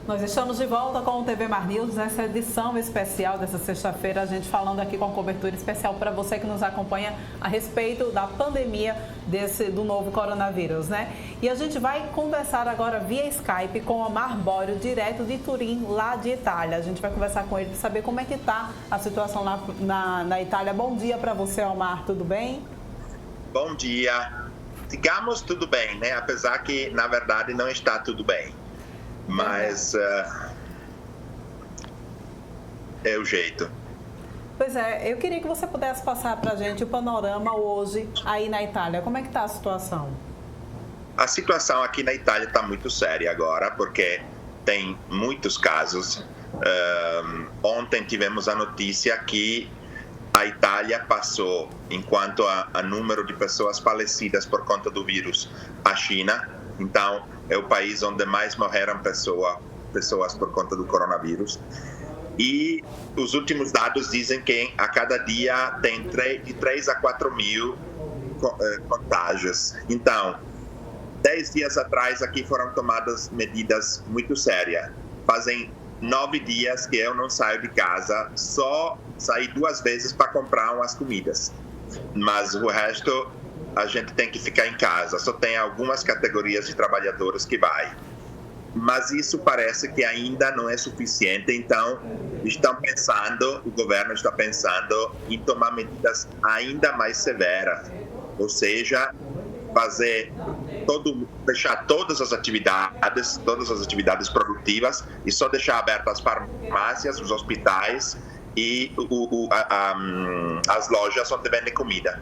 Nós estamos de volta com o TV Mar News, nessa edição especial dessa sexta-feira, a gente falando aqui com a cobertura especial para você que nos acompanha a respeito da pandemia do novo coronavírus, né? E a gente vai conversar agora via Skype com Omar Borio, direto de Turim, lá de Itália. A gente vai conversar com ele para saber como é que está a situação na Itália. Bom dia para você, Omar, tudo bem? Bom dia. Digamos tudo bem, né? Apesar que, na verdade, não está tudo bem. Mas é o jeito. Pois é, eu queria que você pudesse passar para a gente o panorama hoje aí na Itália. Como é que está a situação? A situação aqui na Itália está muito séria agora, porque tem muitos casos. Ontem tivemos a notícia que a Itália passou, enquanto a número de pessoas falecidas por conta do vírus, a China. Então, é o país onde mais morreram pessoas por conta do coronavírus. E os últimos dados dizem que a cada dia tem de 3 a 4 mil contágios. Então, 10 dias atrás aqui foram tomadas medidas muito sérias. Fazem 9 dias que eu não saio de casa, só saí 2 vezes para comprar umas comidas. Mas o resto a gente tem que ficar em casa, só tem algumas categorias de trabalhadores que vai. Mas isso parece que ainda não é suficiente, então o governo está pensando em tomar medidas ainda mais severas, ou seja, fechar todas as atividades produtivas e só deixar abertas as farmácias, os hospitais e as lojas onde vendem comida.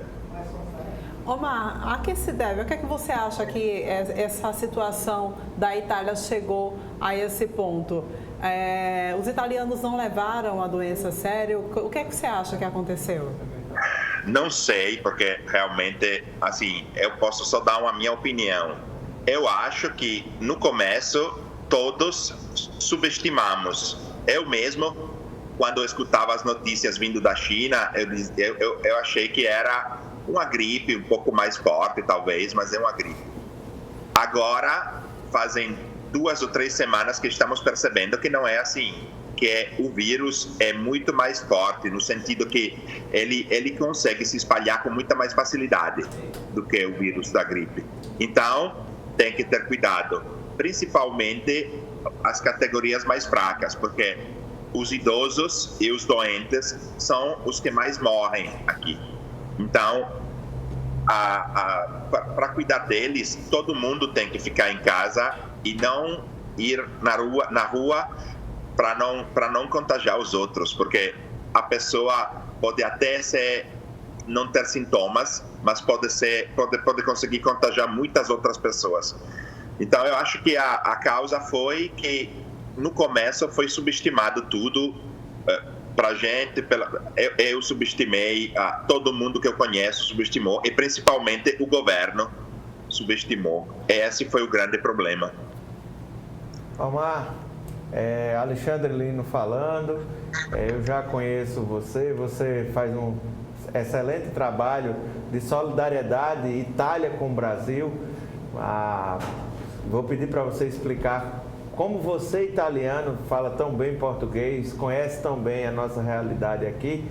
Omar, a que se deve? O que é que você acha que essa situação da Itália chegou a esse ponto? Os italianos não levaram a doença a sério? O que é que você acha que aconteceu? Não sei, porque realmente, assim, eu posso só dar uma minha opinião. Eu acho que, no começo, todos subestimamos. Eu mesmo, quando eu escutava as notícias vindo da China, eu achei que era uma gripe um pouco mais forte, talvez, mas é uma gripe. Agora, fazem 2 ou 3 semanas que estamos percebendo que não é assim, que o vírus é muito mais forte, no sentido que ele consegue se espalhar com muita mais facilidade do que o vírus da gripe. Então, tem que ter cuidado, principalmente as categorias mais fracas, porque os idosos e os doentes são os que mais morrem aqui. Então, para cuidar deles, todo mundo tem que ficar em casa e não ir na rua para não contagiar os outros, porque a pessoa pode até não ter sintomas, mas pode conseguir contagiar muitas outras pessoas. Então, eu acho que a causa foi que, no começo, foi subestimado tudo. Para a gente, eu subestimei, todo mundo que eu conheço subestimou, e principalmente o governo subestimou. Esse foi o grande problema. Omar, Alexandre Lino falando, eu já conheço você faz um excelente trabalho de solidariedade Itália com o Brasil. Vou pedir para você explicar como você, italiano, fala tão bem português, conhece tão bem a nossa realidade aqui,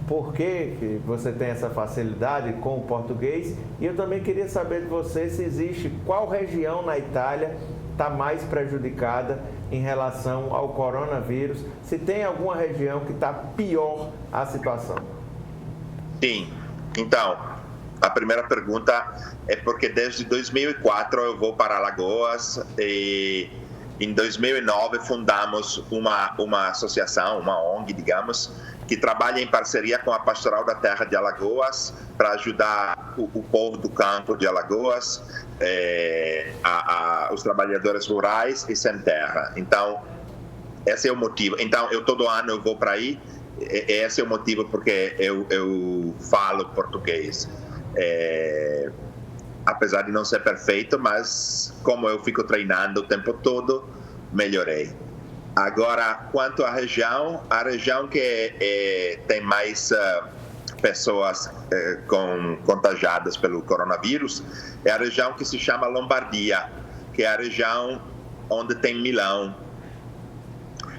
por que você tem essa facilidade com o português? E eu também queria saber de você se existe, qual região na Itália está mais prejudicada em relação ao coronavírus, se tem alguma região que está pior a situação. Sim, então, a primeira pergunta é porque desde 2004 eu vou para Alagoas e em 2009 fundamos uma associação, uma ONG, digamos, que trabalha em parceria com a Pastoral da Terra de Alagoas para ajudar o povo do campo de Alagoas, os trabalhadores rurais e sem terra. Então, esse é o motivo. Então, todo ano eu vou para aí. Esse é o motivo porque eu falo português. Apesar de não ser perfeito, mas como eu fico treinando o tempo todo, melhorei. Agora, quanto à região, que tem mais pessoas contagiadas pelo coronavírus é a região que se chama Lombardia, que é a região onde tem Milão.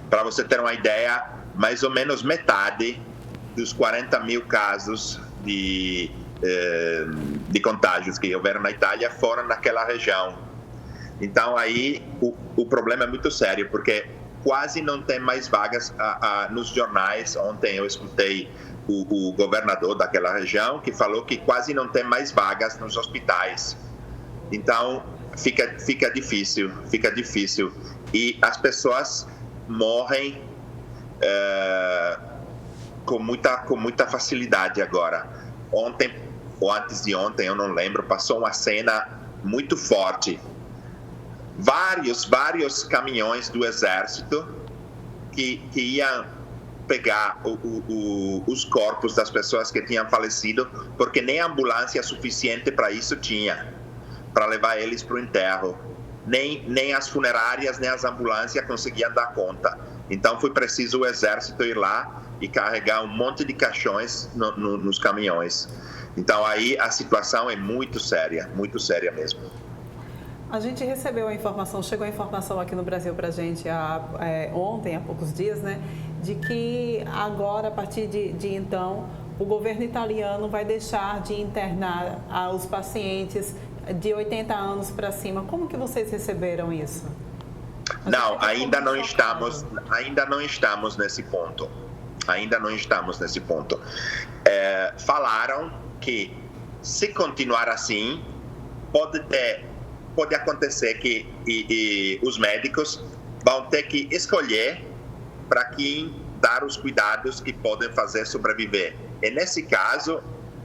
Para você ter uma ideia, mais ou menos metade dos 40 mil casos de contágios que houveram na Itália foram naquela região. Então aí o problema é muito sério, porque quase não tem mais vagas nos jornais. Ontem eu escutei o governador daquela região que falou que quase não tem mais vagas nos hospitais. Então fica difícil. E as pessoas morrem com muita facilidade agora. Ontem ou antes de ontem, eu não lembro, passou uma cena muito forte. Vários caminhões do exército que iam pegar os corpos das pessoas que tinham falecido, porque nem ambulância suficiente para isso tinha, para levar eles para o enterro. Nem as funerárias, nem as ambulâncias conseguiam dar conta. Então foi preciso o exército ir lá e carregar um monte de caixões nos caminhões. Então aí a situação é muito séria mesmo. A gente recebeu a informação, chegou a informação aqui no Brasil para a gente ontem, há poucos dias, né, de que agora, a partir de então, o governo italiano vai deixar de internar os pacientes de 80 anos para cima. Como que vocês receberam isso? Não, ainda não estamos nesse ponto. Falaram que, se continuar assim, pode acontecer que os médicos vão ter que escolher para quem dar os cuidados que podem fazer sobreviver. E nesse caso,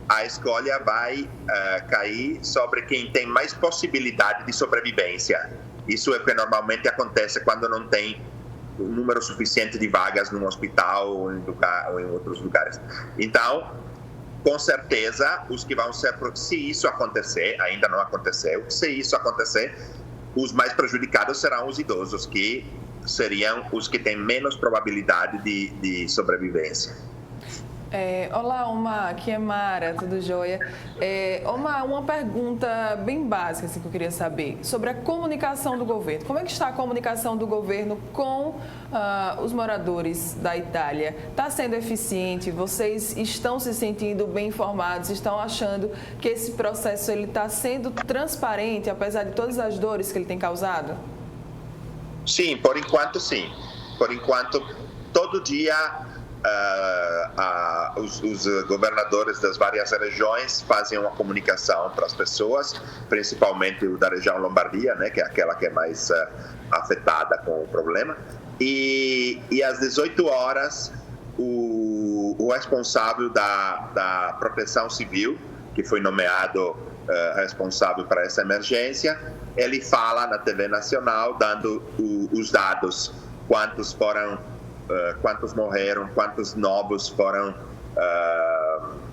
a escolha vai cair sobre quem tem mais possibilidade de sobrevivência. Isso é o que normalmente acontece quando não tem um número suficiente de vagas num hospital ou em outros lugares. Então, com certeza, os que vão ser, se isso acontecer, ainda não aconteceu, se isso acontecer, os mais prejudicados serão os idosos, que seriam os que têm menos probabilidade de sobrevivência. Olá, aqui é Mara, tudo jóia? Uma pergunta bem básica assim, que eu queria saber sobre a comunicação do governo. Como é que está a comunicação do governo com os moradores da Itália? Está sendo eficiente? Vocês estão se sentindo bem informados? Estão achando que esse processo está sendo transparente, apesar de todas as dores que ele tem causado? Sim, por enquanto sim. Por enquanto, todo dia os governadores das várias regiões fazem uma comunicação para as pessoas, principalmente o da região Lombardia, né, que é aquela que é mais afetada com o problema. E às 18 horas, o responsável da Proteção Civil, que foi nomeado responsável para essa emergência, ele fala na TV Nacional, dando os dados, quantos morreram, quantos novos foram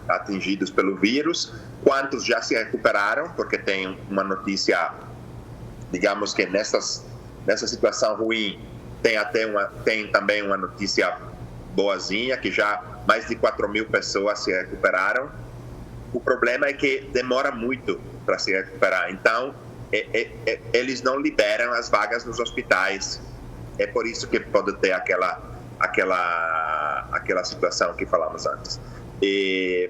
atingidos pelo vírus, quantos já se recuperaram, porque tem uma notícia, digamos que nessa situação ruim, tem também uma notícia boazinha, que já mais de 4.000 pessoas se recuperaram. O problema é que demora muito para se recuperar, então eles não liberam as vagas nos hospitais. É por isso que pode ter aquela situação que falamos antes.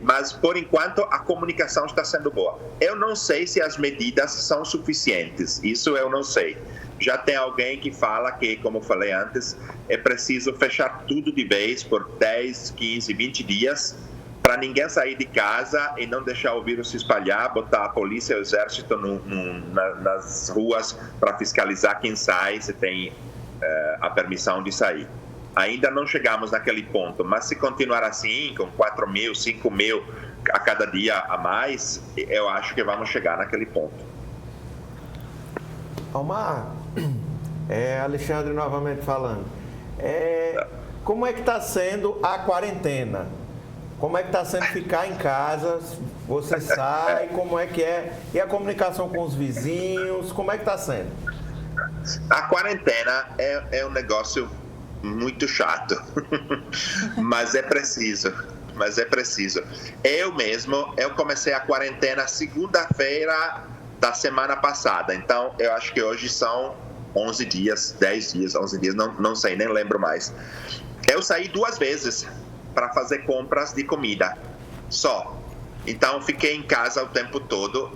Mas, por enquanto, a comunicação está sendo boa. Eu não sei se as medidas são suficientes, isso eu não sei. Já tem alguém que fala que, como eu falei antes, é preciso fechar tudo de vez por 10, 15, 20 dias, para ninguém sair de casa e não deixar o vírus se espalhar, botar a polícia e o exército nas ruas para fiscalizar quem sai, se tem a permissão de sair. Ainda não chegamos naquele ponto, mas se continuar assim, com 4.000, 5.000 a cada dia a mais, eu acho que vamos chegar naquele ponto. Omar, Alexandre novamente falando. Como é que está sendo a quarentena? Como é que está sendo ficar em casa? Você sai, como é que é? E a comunicação com os vizinhos, como é que está sendo? A quarentena é um negócio muito chato, mas é preciso. Eu comecei a quarentena segunda-feira da semana passada, então eu acho que hoje são 11 dias, 10 dias, 11 dias, não sei, nem lembro mais. Eu saí 2 vezes para fazer compras de comida, só. Então, fiquei em casa o tempo todo.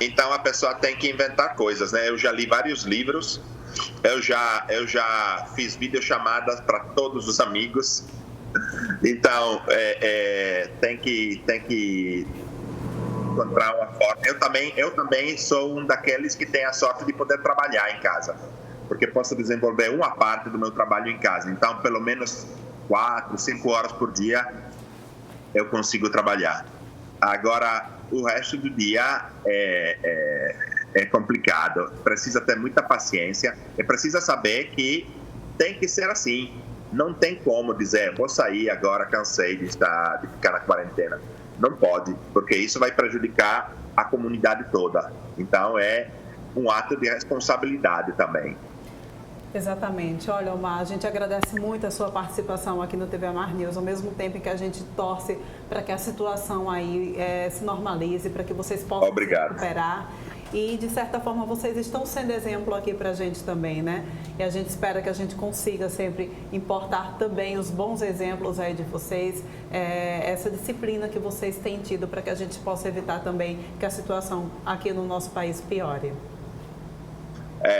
Então, a pessoa tem que inventar coisas, né? Eu já li vários livros, eu já fiz videochamadas para todos os amigos. Então, tem que encontrar uma forma. Eu também sou um daqueles que tem a sorte de poder trabalhar em casa, porque posso desenvolver uma parte do meu trabalho em casa. Então, pelo menos 4, 5 horas por dia eu consigo trabalhar. Agora, o resto do dia é complicado. Precisa ter muita paciência e precisa saber que tem que ser assim. Não tem como dizer, vou sair agora, cansei de ficar na quarentena. Não pode, porque isso vai prejudicar a comunidade toda. Então, é um ato de responsabilidade também. Exatamente. Olha, Omar, a gente agradece muito a sua participação aqui no TV Amar News, ao mesmo tempo em que a gente torce para que a situação aí se normalize, para que vocês possam se recuperar. E, de certa forma, vocês estão sendo exemplo aqui para a gente também, né? E a gente espera que a gente consiga sempre importar também os bons exemplos aí de vocês, essa disciplina que vocês têm tido para que a gente possa evitar também que a situação aqui no nosso país piore.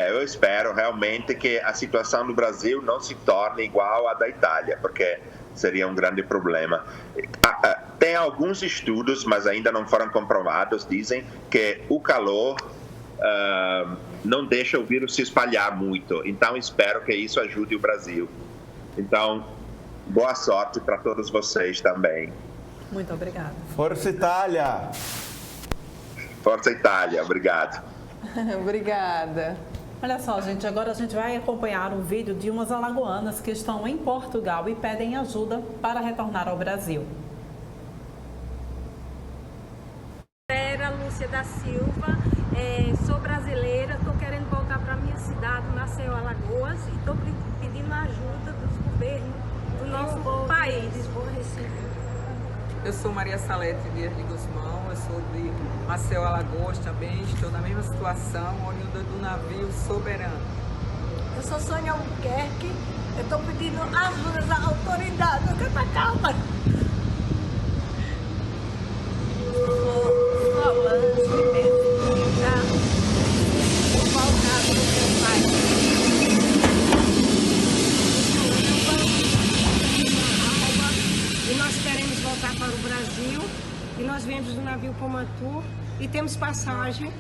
Eu espero realmente que a situação no Brasil não se torne igual à da Itália, porque seria um grande problema. Tem alguns estudos, mas ainda não foram comprovados, dizem que o calor não deixa o vírus se espalhar muito. Então, espero que isso ajude o Brasil. Então, boa sorte para todos vocês também. Muito obrigada. Força Itália! Força Itália, obrigado. Obrigada. Olha só, gente, agora a gente vai acompanhar um vídeo de umas alagoanas que estão em Portugal e pedem ajuda para retornar ao Brasil. Lúcia da Silva, sou brasileira, estou querendo voltar para a minha cidade, Maceió, Alagoas, e estou pedindo ajuda dos governos do nosso país. Eu sou Maria Salete Dias de Guzmão, eu sou de Maceió, Alagoas também, estou na mesma situação, oriunda do navio Soberano. Eu sou Sônia Albuquerque, eu estou pedindo ajuda da autoridade, eu quero estar calma. E nós queremos voltar para o Brasil e nós viemos do navio Pomatu e temos passagem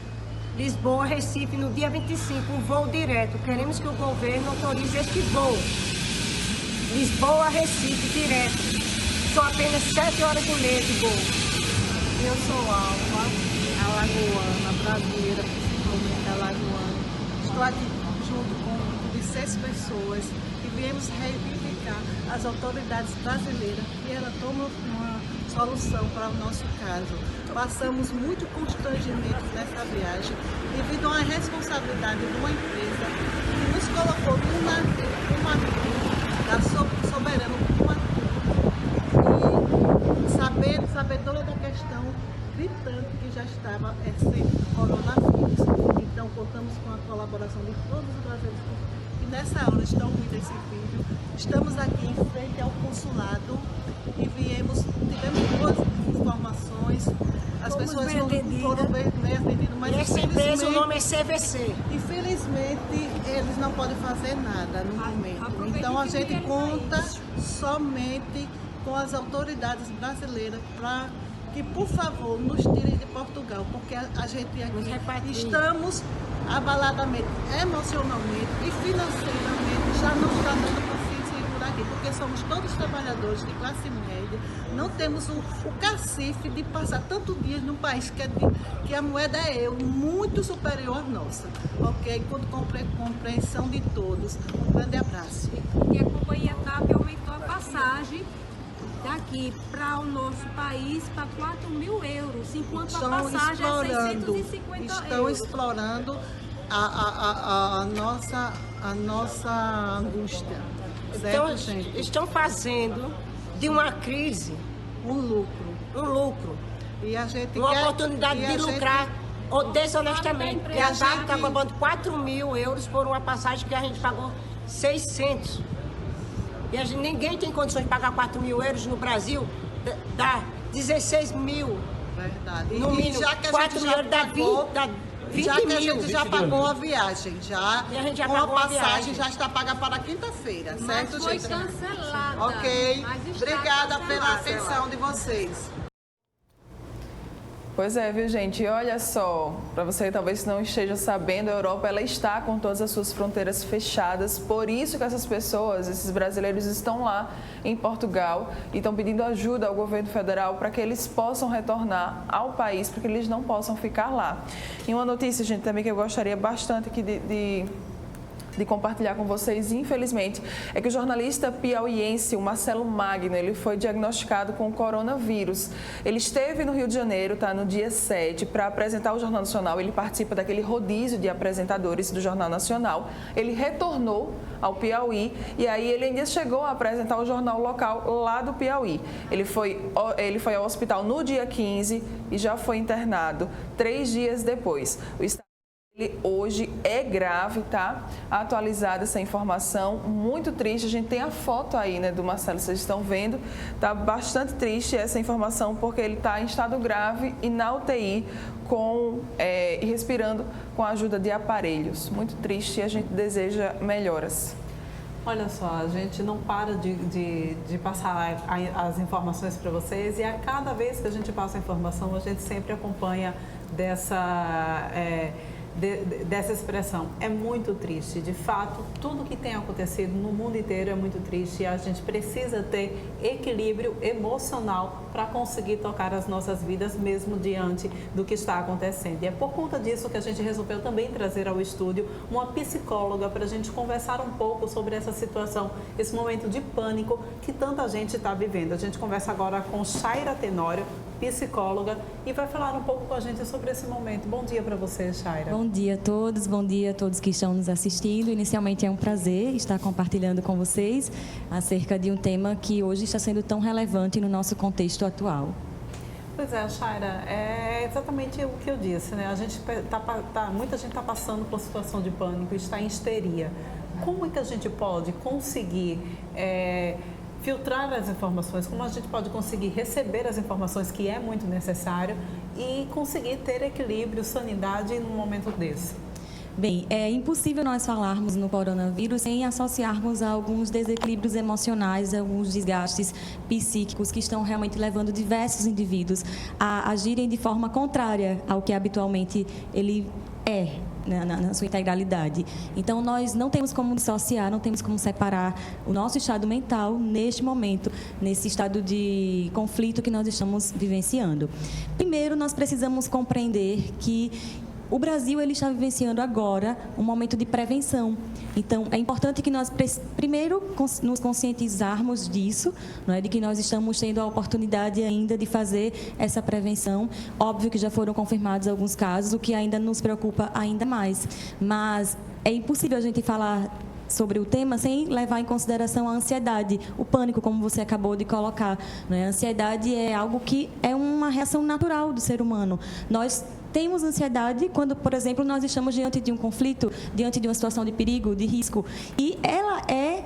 Lisboa, Recife no dia 25, um voo direto. Queremos que o governo autorize este voo. Lisboa, Recife, direto. São apenas 7 horas e meia de voo. Eu sou Alva, alagoana, brasileira, principalmente alagoana. Estou aqui junto com um grupo de 6 pessoas e viemos reivindicar as autoridades brasileiras que elas tomam uma solução para o nosso caso. Passamos muito constrangimento nessa viagem devido a uma responsabilidade de uma empresa que nos colocou no navio da Soberano e sabedora da questão, gritando que já estava esse coronavírus. Então, contamos com a colaboração de todos os brasileiros que nessa hora estão vendo esse vídeo. Estamos aqui em frente ao consulado e tivemos boas informações. As pessoas foram bem atendidas, mas essa empresa, o nome é CVC. Infelizmente, eles não podem fazer nada no momento. Então, a gente conta somente com as autoridades brasileiras para que, por favor, nos tirem de Portugal, porque a gente aqui estamos abaladamente, emocionalmente e financeiramente, já não está dando para segurar aqui, porque somos todos trabalhadores de classe média, não temos o cacife de passar tantos dias num país que a moeda é muito superior à nossa, ok? Com compreensão de todos. Um grande abraço. E a companhia TAP aumentou a passagem daqui para o nosso país para 4.000 euros, enquanto a passagem é 650 estão euros. explorando a nossa angústia. Então, gente? estão fazendo de uma crise Um lucro. um lucro, E a gente uma quer, oportunidade e de a lucrar desonestamente, porque a TAP está cobrando 4.000 euros por uma passagem que a gente pagou 600. E ninguém tem condições de pagar 4.000 euros no Brasil, dá 16 mil. Verdade. No mínimo, já que a 4 gente mil já dá pagou, 20 já que a mil. gente já pagou a viagem, já, E a gente já com a pagou a passagem viagem. já está paga para quinta-feira, certo, Mas foi gente? cancelada. Ok, Mas está obrigada pela cancelada. atenção de vocês. Pois é, viu, gente? E olha só, para você que talvez não esteja sabendo, a Europa ela está com todas as suas fronteiras fechadas, por isso que essas pessoas, esses brasileiros estão lá em Portugal e estão pedindo ajuda ao governo federal para que eles possam retornar ao país, para que eles não possam ficar lá. E uma notícia, gente, também que eu gostaria bastante aqui de compartilhar com vocês, infelizmente, é que o jornalista piauiense, o Marcelo Magno, ele foi diagnosticado com coronavírus. Ele esteve no Rio de Janeiro, no dia 7, para apresentar o Jornal Nacional. Ele participa daquele rodízio de apresentadores do Jornal Nacional. Ele retornou ao Piauí e aí ele ainda chegou a apresentar o jornal local lá do Piauí. Ele foi ao hospital no dia 15 e já foi internado 3 dias depois. O estado dele hoje é grave, tá? Atualizada essa informação, muito triste. A gente tem a foto aí, né, do Marcelo, vocês estão vendo. Tá bastante triste essa informação porque ele está em estado grave e na UTI e respirando com a ajuda de aparelhos. Muito triste e a gente deseja melhoras. Olha só, a gente não para de passar as informações para vocês e a cada vez que a gente passa a informação, a gente sempre acompanha dessa expressão. É muito triste, de fato, tudo que tem acontecido no mundo inteiro é muito triste e a gente precisa ter equilíbrio emocional para conseguir tocar as nossas vidas mesmo diante do que está acontecendo. E é por conta disso que a gente resolveu também trazer ao estúdio uma psicóloga para a gente conversar um pouco sobre essa situação, esse momento de pânico que tanta gente está vivendo. A gente conversa agora com Shaira Tenório, psicóloga, e vai falar um pouco com a gente sobre esse momento. Bom dia para você, Shaira. Bom dia a todos que estão nos assistindo. Inicialmente é um prazer estar compartilhando com vocês acerca de um tema que hoje está sendo tão relevante no nosso contexto atual. Pois é, Shaira, é exatamente o que eu disse, né? A gente muita gente está passando por situação de pânico, está em histeria. Como é que a gente pode conseguir filtrar as informações, como a gente pode conseguir receber as informações, que é muito necessário, e conseguir ter equilíbrio, sanidade num momento desse? Bem, é impossível nós falarmos no coronavírus sem associarmos a alguns desequilíbrios emocionais, alguns desgastes psíquicos que estão realmente levando diversos indivíduos a agirem de forma contrária ao que habitualmente ele é. Na sua integralidade. Então, nós não temos como dissociar, não temos como separar o nosso estado mental neste momento, nesse estado de conflito que nós estamos vivenciando. Primeiro, nós precisamos compreender que o Brasil ele está vivenciando agora um momento de prevenção. Então, é importante que nós, primeiro, nos conscientizarmos disso, não é? De que nós estamos tendo a oportunidade ainda de fazer essa prevenção. Óbvio que já foram confirmados alguns casos, o que ainda nos preocupa ainda mais. Mas é impossível a gente falar sobre o tema sem levar em consideração a ansiedade, o pânico, como você acabou de colocar. Não é? A ansiedade é algo que é uma reação natural do ser humano. Nós temos ansiedade quando, por exemplo, nós estamos diante de um conflito, diante de uma situação de perigo, de risco. E ela é,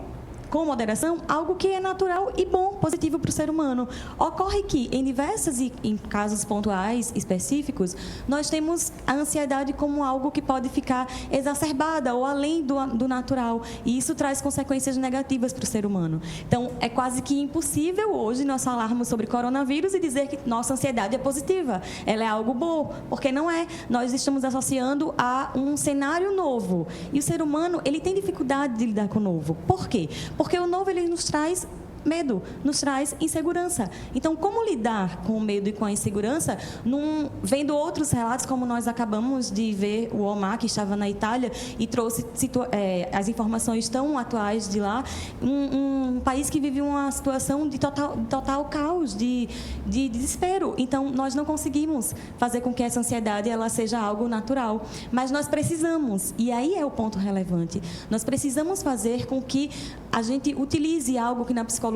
com moderação, algo que é natural e bom, positivo para o ser humano. Ocorre que, em casos pontuais, específicos, nós temos a ansiedade como algo que pode ficar exacerbada ou além do natural. E isso traz consequências negativas para o ser humano. Então, é quase que impossível hoje nós falarmos sobre coronavírus e dizer que nossa ansiedade é positiva. Ela é algo bom, porque não é. Nós estamos associando a um cenário novo. E o ser humano, ele tem dificuldade de lidar com o novo. Por quê? Porque o novo, ele nos traz medo, nos traz insegurança. Então, como lidar com o medo e com a insegurança? Vendo outros relatos, como nós acabamos de ver o Omar, que estava na Itália e trouxe as informações tão atuais de lá, um país que vive uma situação de total caos, de desespero. Então, nós não conseguimos fazer com que essa ansiedade ela seja algo natural. Mas nós precisamos, e aí é o ponto relevante, nós precisamos fazer com que a gente utilize algo que na psicologia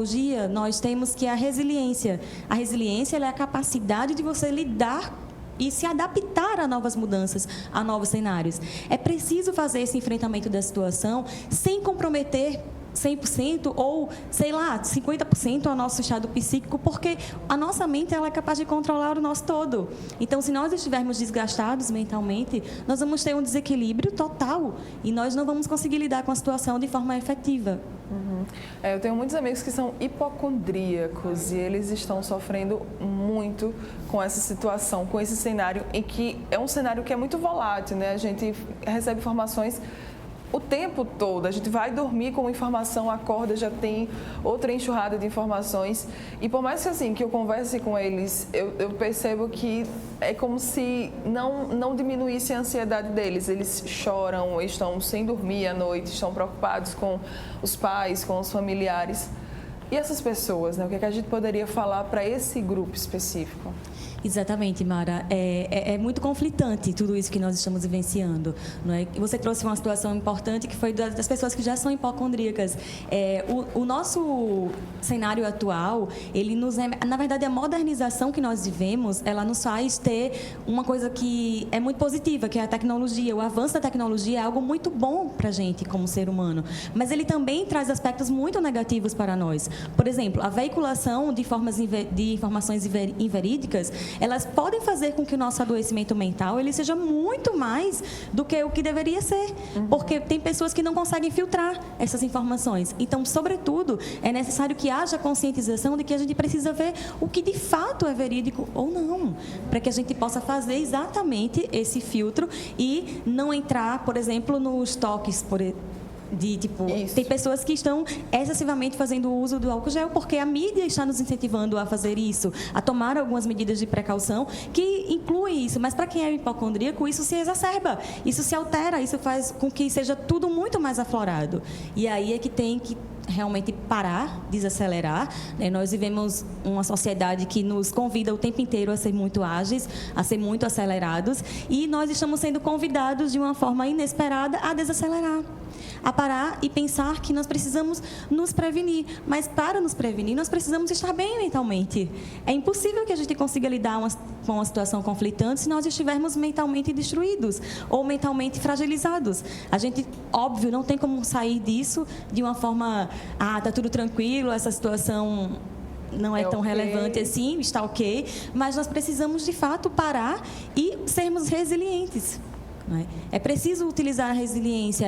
nós temos, que é a resiliência. A resiliência ela é a capacidade de você lidar e se adaptar a novas mudanças, a novos cenários. É preciso fazer esse enfrentamento da situação sem comprometer 100% ou, sei lá, 50% ao nosso estado psíquico, porque a nossa mente ela é capaz de controlar o nosso todo. Então, se nós estivermos desgastados mentalmente, nós vamos ter um desequilíbrio total e nós não vamos conseguir lidar com a situação de forma efetiva. Eu tenho muitos amigos que são hipocondríacos e eles estão sofrendo muito com essa situação, com esse cenário em que é um cenário que é muito volátil, né? A gente recebe informações o tempo todo, a gente vai dormir com informação, acorda, já tem outra enxurrada de informações e por mais que assim, que eu converse com eles, eu percebo que é como se não diminuísse a ansiedade deles, eles choram, estão sem dormir à noite, estão preocupados com os pais, com os familiares. E essas pessoas, né? O que a gente poderia falar para esse grupo específico? Exatamente, Mara. É muito conflitante tudo isso que nós estamos vivenciando. Não é? Você trouxe uma situação importante que foi das pessoas que já são hipocondríacas. O nosso cenário atual, ele na verdade, a modernização que nós vivemos, ela nos faz ter uma coisa que é muito positiva, que é a tecnologia. O avanço da tecnologia é algo muito bom para a gente como ser humano, mas ele também traz aspectos muito negativos para nós. Por exemplo, a veiculação de informações inverídicas, elas podem fazer com que o nosso adoecimento mental ele seja muito mais do que o que deveria ser, porque tem pessoas que não conseguem filtrar essas informações. Então, sobretudo, é necessário que haja conscientização de que a gente precisa ver o que de fato é verídico ou não, para que a gente possa fazer exatamente esse filtro e não entrar, por exemplo, nos toques, tem pessoas que estão excessivamente fazendo uso do álcool gel porque a mídia está nos incentivando a fazer isso, a tomar algumas medidas de precaução que incluem isso, mas para quem é hipocondríaco, isso se exacerba, isso se altera, isso faz com que seja tudo muito mais aflorado. E aí é que tem que realmente parar, desacelerar. Nós vivemos uma sociedade que nos convida o tempo inteiro a ser muito ágeis, a ser muito acelerados, e nós estamos sendo convidados de uma forma inesperada a desacelerar, a parar e pensar que nós precisamos nos prevenir. Mas para nos prevenir, nós precisamos estar bem mentalmente. É impossível que a gente consiga lidar com uma situação conflitante se nós estivermos mentalmente destruídos ou mentalmente fragilizados. A gente, óbvio, não tem como sair disso de uma forma, tá tudo tranquilo, essa situação não é tão relevante assim, está ok, mas nós precisamos, de fato, parar e sermos resilientes. É preciso utilizar a resiliência.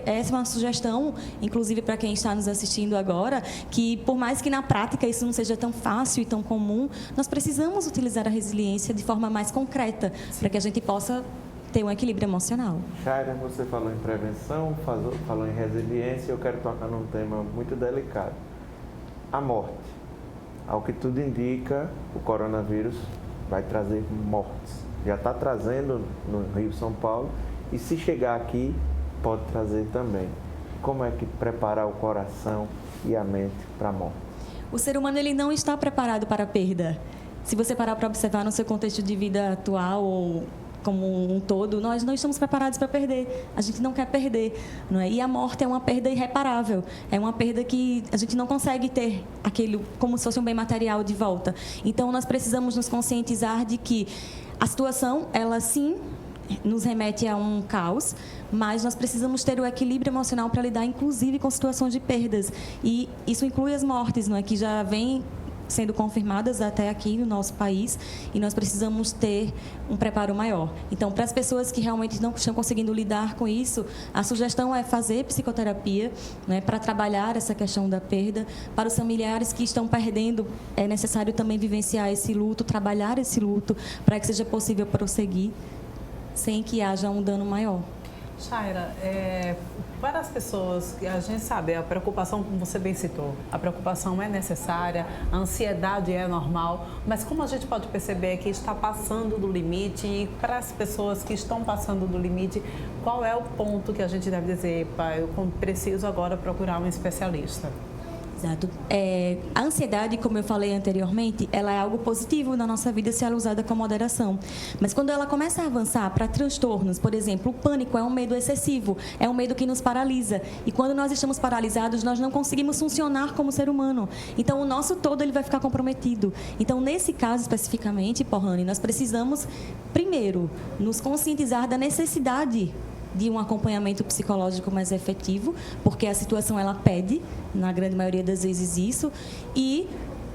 Essa é uma sugestão, inclusive para quem está nos assistindo agora, que por mais que na prática isso não seja tão fácil e tão comum, nós precisamos utilizar a resiliência de forma mais concreta, para que a gente possa ter um equilíbrio emocional. Shaira, você falou em prevenção, falou em resiliência, eu quero tocar num tema muito delicado. A morte. Ao que tudo indica, o coronavírus vai trazer mortes. Já está trazendo no Rio São Paulo e se chegar aqui pode trazer também. Como é que preparar o coração e a mente para a morte? O ser humano ele não está preparado para a perda. Se você parar para observar no seu contexto de vida atual ou como um todo, nós não estamos preparados para perder. A gente não quer perder, não é? E a morte é uma perda irreparável. É uma perda que a gente não consegue ter aquilo como se fosse um bem material de volta. Então, nós precisamos nos conscientizar de que a situação, ela sim nos remete a um caos, mas nós precisamos ter o equilíbrio emocional para lidar, inclusive, com situações de perdas. E isso inclui as mortes, não é? Que já vem sendo confirmadas até aqui no nosso país, e nós precisamos ter um preparo maior. Então, para as pessoas que realmente não estão conseguindo lidar com isso, a sugestão é fazer psicoterapia, né, para trabalhar essa questão da perda. Para os familiares que estão perdendo, é necessário também vivenciar esse luto, trabalhar esse luto, para que seja possível prosseguir sem que haja um dano maior. Shaira, para as pessoas, a gente sabe, a preocupação, como você bem citou, a preocupação é necessária, a ansiedade é normal, mas como a gente pode perceber que está passando do limite, e para as pessoas que estão passando do limite, qual é o ponto que a gente deve dizer, eu preciso agora procurar um especialista? Exato. A ansiedade, como eu falei anteriormente, ela é algo positivo na nossa vida se ela é usada com moderação. Mas quando ela começa a avançar para transtornos, por exemplo, o pânico é um medo excessivo, é um medo que nos paralisa. E quando nós estamos paralisados, nós não conseguimos funcionar como ser humano. Então, o nosso todo ele vai ficar comprometido. Então, nesse caso especificamente, Pohlani, nós precisamos, primeiro, nos conscientizar da necessidade de um acompanhamento psicológico mais efetivo, porque a situação ela pede, na grande maioria das vezes, isso, e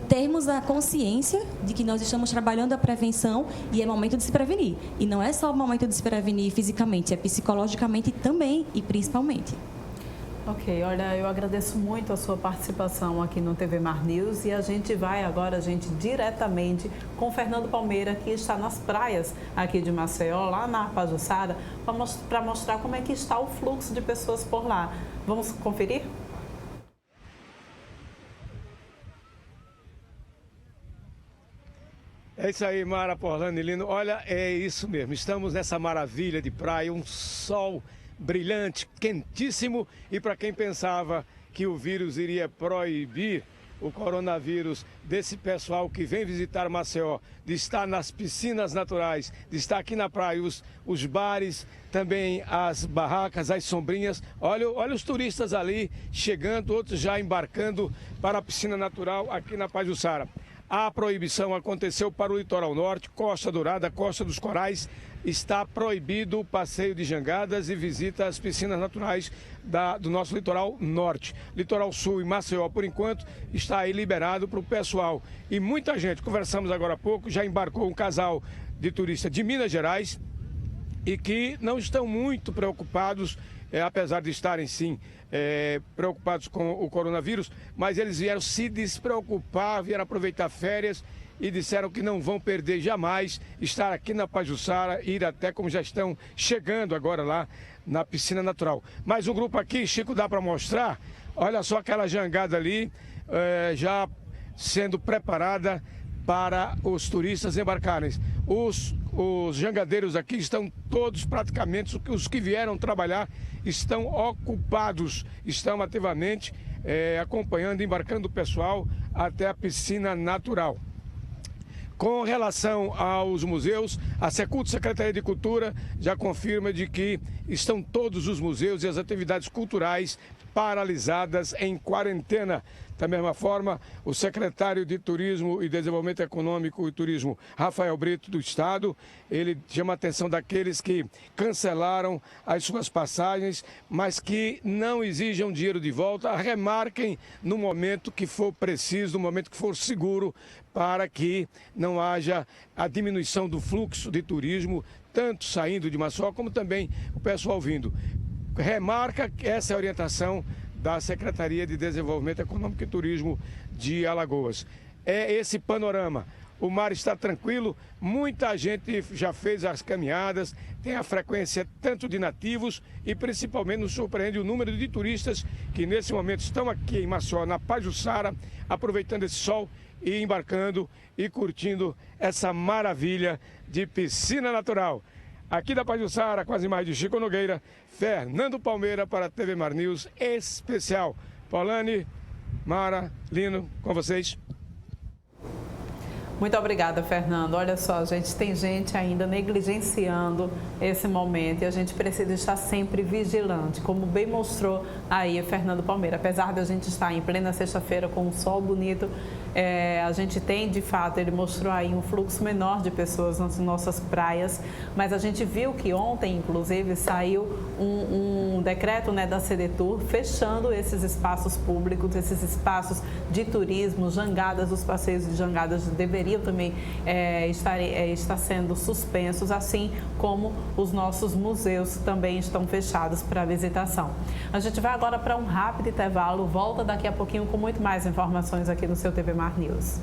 termos a consciência de que nós estamos trabalhando a prevenção e é momento de se prevenir. E não é só o momento de se prevenir fisicamente, é psicologicamente também e principalmente. Ok, olha, eu agradeço muito a sua participação aqui no TV Mar News e a gente vai agora, diretamente com o Fernando Palmeira, que está nas praias aqui de Maceió, lá na Pajuçara, para mostrar como é que está o fluxo de pessoas por lá. Vamos conferir? É isso aí, Mara, Pohlani, Lino. Olha, é isso mesmo, estamos nessa maravilha de praia, um sol brilhante, quentíssimo, e para quem pensava que o vírus iria proibir o coronavírus desse pessoal que vem visitar Maceió, de estar nas piscinas naturais, de estar aqui na praia, os bares, também as barracas, as sombrinhas. Olha os turistas ali chegando, outros já embarcando para a piscina natural aqui na Pajuçara. A proibição aconteceu para o litoral norte, Costa Dourada, Costa dos Corais. Está proibido o passeio de jangadas e visita às piscinas naturais do nosso litoral norte. Litoral sul e Maceió, por enquanto, está aí liberado para o pessoal. E muita gente, conversamos agora há pouco, já embarcou um casal de turistas de Minas Gerais e que não estão muito preocupados, apesar de estarem sim preocupados com o coronavírus, mas eles vieram se despreocupar, vieram aproveitar férias e disseram que não vão perder jamais estar aqui na Pajuçara, ir até como já estão chegando agora lá na piscina natural. Mais um grupo aqui, Chico, dá para mostrar, olha só aquela jangada ali, já sendo preparada para os turistas embarcarem. Os jangadeiros aqui estão todos praticamente, os que vieram trabalhar, estão ocupados, estão ativamente acompanhando, embarcando o pessoal até a piscina natural. Com relação aos museus, a Secult, Secretaria de Cultura, já confirma de que estão todos os museus e as atividades culturais paralisadas em quarentena. Da mesma forma, o secretário de Turismo e Desenvolvimento Econômico e Turismo, Rafael Brito, do Estado, ele chama a atenção daqueles que cancelaram as suas passagens, mas que não exijam dinheiro de volta, remarquem no momento que for preciso, no momento que for seguro, para que não haja a diminuição do fluxo de turismo, tanto saindo de Maceió como também o pessoal vindo. Remarca que essa é a orientação da Secretaria de Desenvolvimento Econômico e Turismo de Alagoas. É esse panorama. O mar está tranquilo, muita gente já fez as caminhadas, tem a frequência tanto de nativos e principalmente nos surpreende o número de turistas que nesse momento estão aqui em Maceió, na Pajuçara, aproveitando esse sol e embarcando e curtindo essa maravilha de piscina natural. Aqui da Pajuçara, com as imagens de Chico Nogueira, Fernando Palmeira para a TV Mar News especial. Pohlani, Mara, Lino, com vocês. Muito obrigada, Fernando. Olha só, gente, tem gente ainda negligenciando esse momento e a gente precisa estar sempre vigilante, como bem mostrou aí Fernando Palmeira. Apesar de a gente estar em plena sexta-feira com um sol bonito, a gente tem, de fato, ele mostrou aí um fluxo menor de pessoas nas nossas praias, mas a gente viu que ontem, inclusive, saiu um decreto, né, da CDTUR fechando esses espaços públicos, esses espaços de turismo, jangadas, os passeios de jangadas deveriam também estar sendo suspensos, assim como os nossos museus também estão fechados para visitação. A gente vai agora para um rápido intervalo, volta daqui a pouquinho com muito mais informações aqui no seu TV Mar News.